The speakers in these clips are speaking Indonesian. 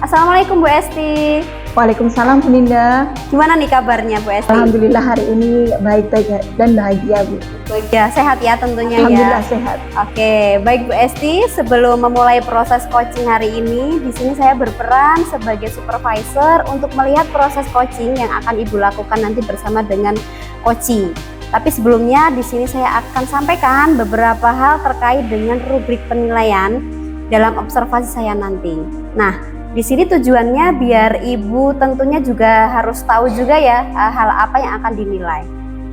Assalamualaikum Bu Esti. Waalaikumsalam Bu Ninda. Gimana nih kabarnya Bu Esti? Alhamdulillah hari ini baik-baik dan bahagia Bu. Baik ya, sehat ya tentunya ya. Alhamdulillah sehat. Oke, baik Bu Esti. Sebelum memulai proses coaching hari ini, di sini saya berperan sebagai supervisor untuk melihat proses coaching yang akan Ibu lakukan nanti bersama dengan coaching. Tapi sebelumnya di sini saya akan sampaikan beberapa hal terkait dengan rubrik penilaian dalam observasi saya nanti. Nah, di sini tujuannya biar Ibu tentunya juga harus tahu juga ya hal apa yang akan dinilai.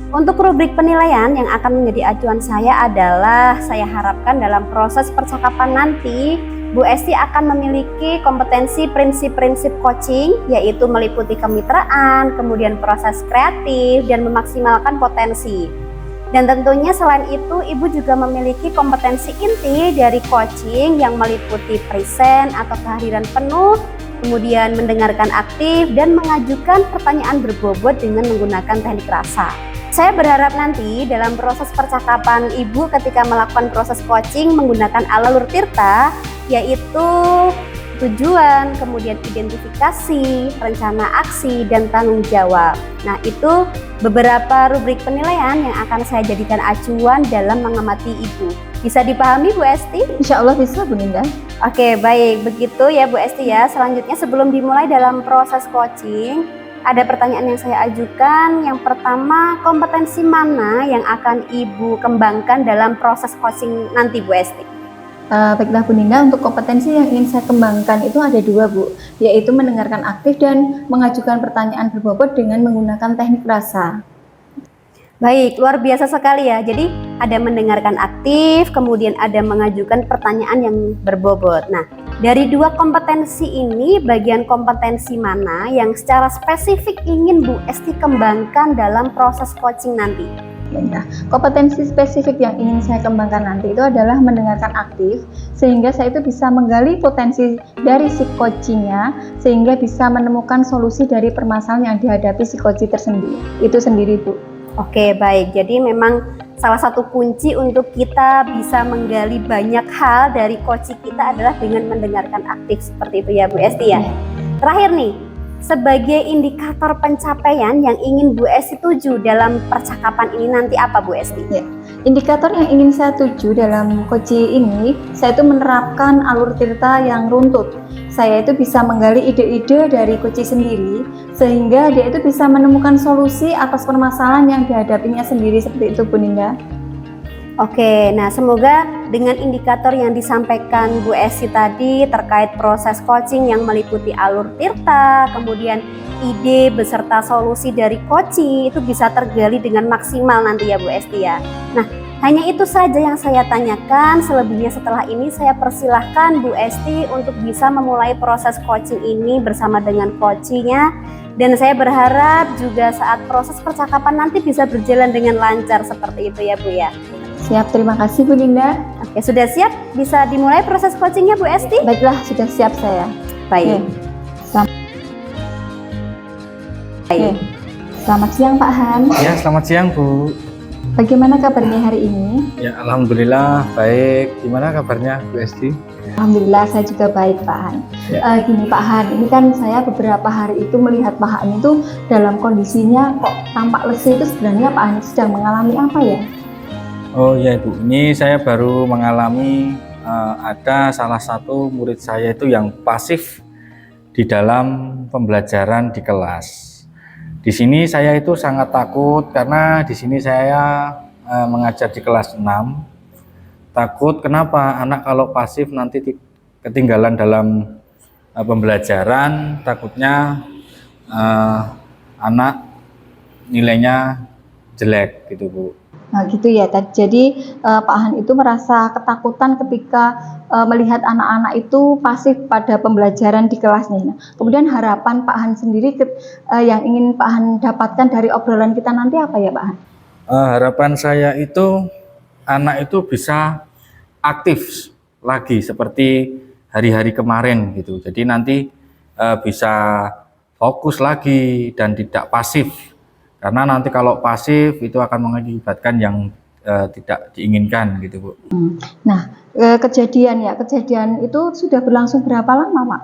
Untuk rubrik penilaian yang akan menjadi acuan saya adalah saya harapkan dalam proses percakapan nanti Bu Esti akan memiliki kompetensi prinsip-prinsip coaching, yaitu meliputi kemitraan, kemudian proses kreatif, dan memaksimalkan potensi. Dan tentunya selain itu Ibu juga memiliki kompetensi inti dari coaching yang meliputi present atau kehadiran penuh, kemudian mendengarkan aktif dan mengajukan pertanyaan berbobot dengan menggunakan teknik rasa. Saya berharap nanti dalam proses percakapan Ibu ketika melakukan proses coaching menggunakan alur tirta, yaitu tujuan, kemudian identifikasi, rencana aksi, dan tanggung jawab. Nah, itu beberapa rubrik penilaian yang akan saya jadikan acuan dalam mengamati Ibu. Bisa dipahami Bu Esti? Insya Allah bisa Bu Ninda. Oke, baik. Begitu ya Bu Esti ya. Selanjutnya sebelum dimulai dalam proses coaching, ada pertanyaan yang saya ajukan. Yang pertama, kompetensi mana yang akan Ibu kembangkan dalam proses coaching nanti Bu Esti? Baiklah Bu Ninda, untuk kompetensi yang ingin saya kembangkan itu ada dua Bu, yaitu mendengarkan aktif dan mengajukan pertanyaan berbobot dengan menggunakan teknik rasa. Baik, luar biasa sekali ya. Jadi ada mendengarkan aktif, kemudian ada mengajukan pertanyaan yang berbobot. Nah, dari dua kompetensi ini, bagian kompetensi mana yang secara spesifik ingin Bu Esti kembangkan dalam proses coaching nanti? Nah, kompetensi spesifik yang ingin saya kembangkan nanti itu adalah mendengarkan aktif, sehingga saya itu bisa menggali potensi dari si coachingnya, sehingga bisa menemukan solusi dari permasalahan yang dihadapi si coaching tersendiri. Itu sendiri Bu. Oke, baik. Jadi memang salah satu kunci untuk kita bisa menggali banyak hal dari coaching kita adalah dengan mendengarkan aktif seperti itu ya Bu Esti ya. Terakhir nih, sebagai indikator pencapaian yang ingin Bu Esti tuju dalam percakapan ini nanti apa Bu Esti? Ya, indikator yang ingin saya tuju dalam coaching ini, saya itu menerapkan alur tirta yang runtut. Saya itu bisa menggali ide-ide dari coaching sendiri, sehingga dia itu bisa menemukan solusi atas permasalahan yang dihadapinya sendiri, seperti itu Bu Ninda. Oke, nah semoga dengan indikator yang disampaikan Bu Esti tadi terkait proses coaching yang meliputi alur tirta, kemudian ide beserta solusi dari coaching itu bisa tergali dengan maksimal nanti ya Bu Esti ya. Nah, hanya itu saja yang saya tanyakan. Selebihnya setelah ini saya persilahkan Bu Esti untuk bisa memulai proses coaching ini bersama dengan coachingnya. Dan saya berharap juga saat proses percakapan nanti bisa berjalan dengan lancar seperti itu ya Bu ya. Siap, terima kasih Bu Ninda. Oke, sudah siap? Bisa dimulai proses coachingnya Bu Esti? Baiklah, sudah siap saya. Baik. Baik. Selamat siang Pak Han. Ya, selamat siang Bu. Bagaimana kabarnya hari ini? Ya, alhamdulillah baik. Gimana kabarnya Bu Esti? Alhamdulillah saya juga baik Pak Han. Ya. Gini Pak Han, ini kan saya beberapa hari itu melihat Pak Han itu dalam kondisinya kok tampak lesu, itu sebenarnya Pak Han sedang mengalami apa ya? Oh ya Ibu, ini saya baru mengalami ada salah satu murid saya itu yang pasif di dalam pembelajaran di kelas. Di sini saya itu sangat takut karena di sini saya mengajar di kelas 6. Takut kenapa? Anak kalau pasif nanti ketinggalan dalam pembelajaran, takutnya anak nilainya jelek gitu Bu. Nah gitu ya, jadi Pak Han itu merasa ketakutan ketika melihat anak-anak itu pasif pada pembelajaran di kelasnya. Nah, kemudian harapan Pak Han sendiri yang ingin Pak Han dapatkan dari obrolan kita nanti apa ya Pak Han? Harapan saya itu anak itu bisa aktif lagi seperti hari-hari kemarin gitu. Jadi nanti bisa fokus lagi dan tidak pasif. Karena nanti kalau pasif itu akan mengakibatkan yang tidak diinginkan gitu Bu. Nah, kejadian itu sudah berlangsung berapa lama Pak?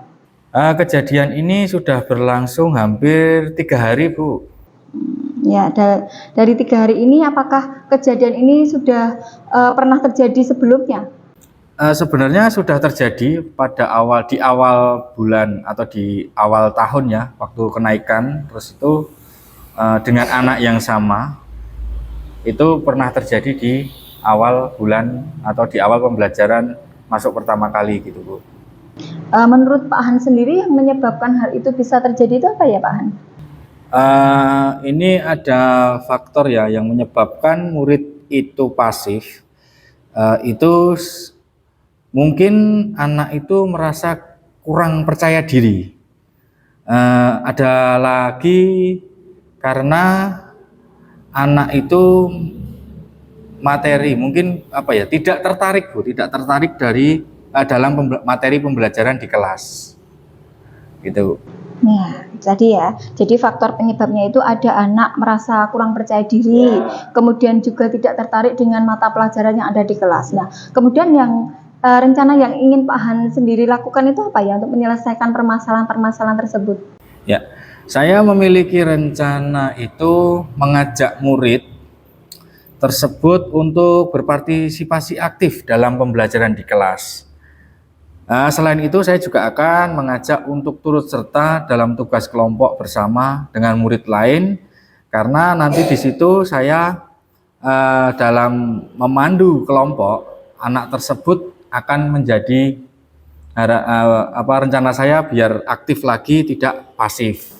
Kejadian ini sudah berlangsung hampir 3 hari, Bu. Ya, dari 3 hari ini apakah kejadian ini sudah pernah terjadi sebelumnya? Sebenarnya sudah terjadi di awal bulan atau di awal tahun ya, waktu kenaikan, terus itu dengan anak yang sama, itu pernah terjadi di awal bulan atau di awal pembelajaran masuk pertama kali gitu, Bu. Menurut Pak Han sendiri yang menyebabkan hal itu bisa terjadi itu apa ya Pak Han? Ini ada faktor ya yang menyebabkan murid itu pasif. Itu mungkin anak itu merasa kurang percaya diri. Ada lagi karena anak itu materi mungkin apa ya, tidak tertarik, Bu, tidak tertarik dalam materi pembelajaran di kelas gitu. Ya, jadi faktor penyebabnya itu ada anak merasa kurang percaya diri, kemudian juga tidak tertarik dengan mata pelajaran yang ada di kelas. Nah, kemudian yang rencana yang ingin Pak Han sendiri lakukan itu apa ya untuk menyelesaikan permasalahan-permasalahan tersebut? Ya, saya memiliki rencana itu mengajak murid tersebut untuk berpartisipasi aktif dalam pembelajaran di kelas. Selain itu, saya juga akan mengajak untuk turut serta dalam tugas kelompok bersama dengan murid lain, karena nanti di situ saya dalam memandu kelompok, anak tersebut akan menjadi rencana saya biar aktif lagi, tidak pasif.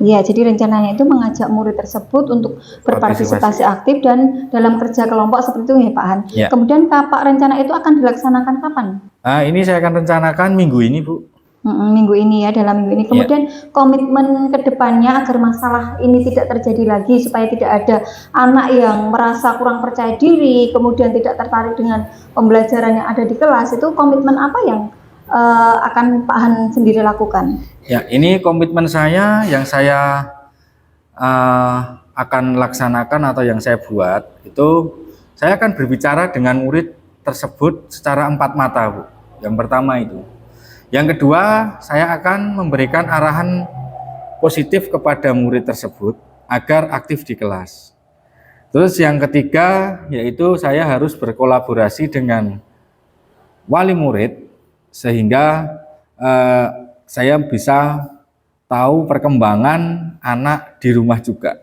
Iya, jadi rencananya itu mengajak murid tersebut untuk berpartisipasi aktif dan dalam kerja kelompok seperti itu ya Pak Han. Ya. Kemudian rencana itu akan dilaksanakan kapan? Ini saya akan rencanakan minggu ini, Bu. Minggu ini ya, dalam minggu ini. Kemudian komitmen ke depannya agar masalah ini tidak terjadi lagi, supaya tidak ada anak yang merasa kurang percaya diri, kemudian tidak tertarik dengan pembelajaran yang ada di kelas, itu komitmen apa yang akan Pak Han sendiri lakukan? Ya, ini komitmen saya yang saya akan laksanakan atau yang saya buat, itu saya akan berbicara dengan murid tersebut secara 4 mata, Bu. Yang pertama itu. Yang kedua, saya akan memberikan arahan positif kepada murid tersebut agar aktif di kelas. Terus yang ketiga, yaitu saya harus berkolaborasi dengan wali murid sehingga saya bisa tahu perkembangan anak di rumah juga.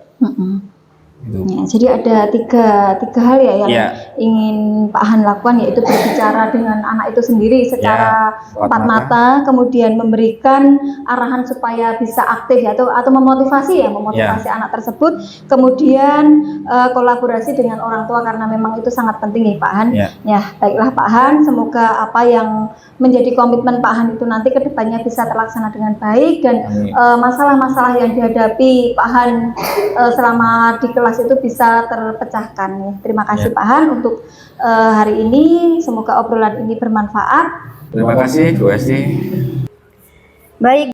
Gitu. Ya, jadi ada tiga hal ya yang ingin Pak Han lakukan, yaitu berbicara dengan anak itu sendiri secara 4 mata, kemudian memberikan arahan supaya bisa aktif ya, atau memotivasi anak tersebut, kemudian kolaborasi dengan orang tua karena memang itu sangat penting ya Pak Han. Ya, baiklah Pak Han, semoga apa yang menjadi komitmen Pak Han itu nanti ke depannya bisa terlaksana dengan baik, dan masalah-masalah yang dihadapi Pak Han selama di kelas itu bisa terpecahkan ya. Terima kasih Pak Han untuk hari ini, semoga obrolan ini bermanfaat. Terima kasih Bu Esti. Baik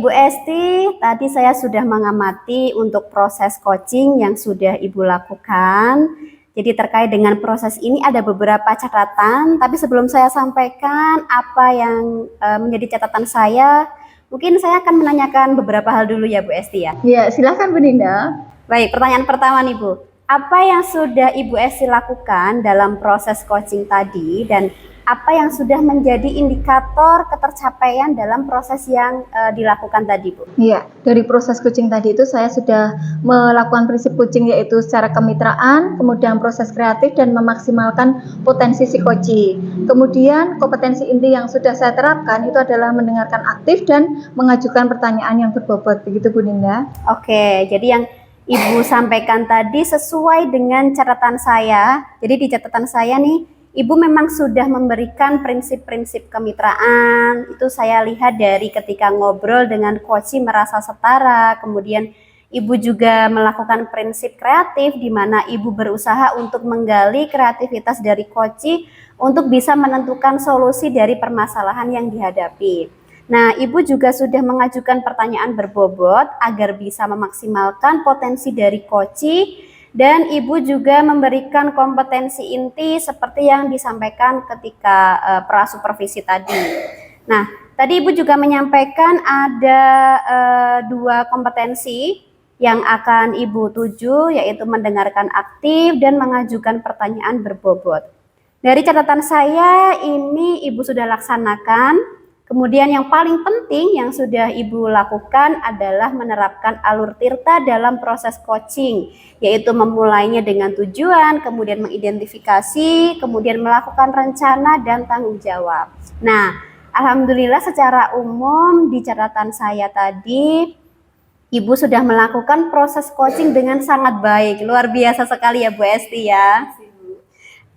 Bu Esti, tadi saya sudah mengamati untuk proses coaching yang sudah Ibu lakukan. Jadi terkait dengan proses ini ada beberapa catatan, tapi sebelum saya sampaikan apa yang menjadi catatan saya, mungkin saya akan menanyakan beberapa hal dulu ya Bu Esti ya. Ya, silakan Bu Dinda. Baik, pertanyaan pertama nih Bu. Apa yang sudah Ibu Esti lakukan dalam proses coaching tadi, dan apa yang sudah menjadi indikator ketercapaian dalam proses yang dilakukan tadi, Bu? Iya, dari proses coaching tadi itu saya sudah melakukan prinsip coaching, yaitu secara kemitraan, kemudian proses kreatif, dan memaksimalkan potensi si coach. Kemudian kompetensi inti yang sudah saya terapkan itu adalah mendengarkan aktif dan mengajukan pertanyaan yang berbobot. Begitu Bu Dinda. Oke, jadi yang Ibu sampaikan tadi sesuai dengan catatan saya. Jadi di catatan saya nih, Ibu memang sudah memberikan prinsip-prinsip kemitraan. Itu saya lihat dari ketika ngobrol dengan coach merasa setara. Kemudian Ibu juga melakukan prinsip kreatif, di mana Ibu berusaha untuk menggali kreativitas dari coach untuk bisa menentukan solusi dari permasalahan yang dihadapi. Nah, Ibu juga sudah mengajukan pertanyaan berbobot agar bisa memaksimalkan potensi dari coach, Dan Ibu juga memberikan kompetensi inti seperti yang disampaikan ketika pra-supervisi tadi. Nah, tadi Ibu juga menyampaikan ada 2 kompetensi yang akan Ibu tuju, yaitu mendengarkan aktif dan mengajukan pertanyaan berbobot. Dari catatan saya, ini Ibu sudah laksanakan. Kemudian yang paling penting yang sudah Ibu lakukan adalah menerapkan alur Tirta dalam proses coaching, yaitu memulainya dengan tujuan, kemudian mengidentifikasi, kemudian melakukan rencana dan tanggung jawab. Nah, alhamdulillah secara umum di catatan saya tadi, Ibu sudah melakukan proses coaching dengan sangat baik. Luar biasa sekali ya Bu Esti ya.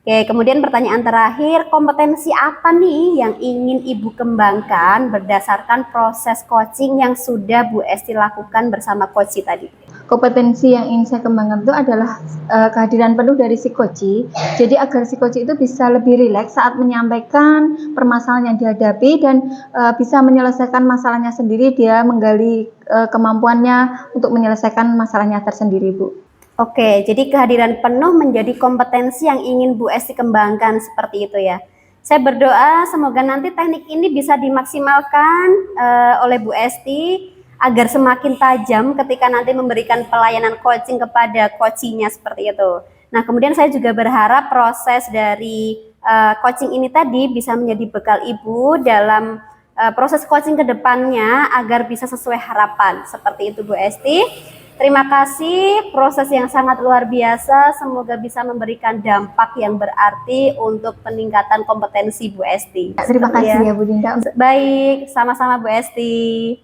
Oke, kemudian pertanyaan terakhir, kompetensi apa nih yang ingin Ibu kembangkan berdasarkan proses coaching yang sudah Bu Esti lakukan bersama coach tadi? Kompetensi yang ingin saya kembangkan itu adalah kehadiran penuh dari si coach. Jadi agar si coach itu bisa lebih rileks saat menyampaikan permasalahan yang dihadapi dan bisa menyelesaikan masalahnya sendiri. Dia menggali kemampuannya untuk menyelesaikan masalahnya tersendiri, Bu. Oke, jadi kehadiran penuh menjadi kompetensi yang ingin Bu Esti kembangkan seperti itu ya. Saya berdoa semoga nanti teknik ini bisa dimaksimalkan oleh Bu Esti agar semakin tajam ketika nanti memberikan pelayanan coaching kepada coachingnya seperti itu. Nah, kemudian saya juga berharap proses dari coaching ini tadi bisa menjadi bekal Ibu dalam proses coaching ke depannya agar bisa sesuai harapan. Seperti itu Bu Esti. Terima kasih, proses yang sangat luar biasa, semoga bisa memberikan dampak yang berarti untuk peningkatan kompetensi Bu Esti. Terima kasih ya Bu Dinda. Baik, sama-sama Bu Esti.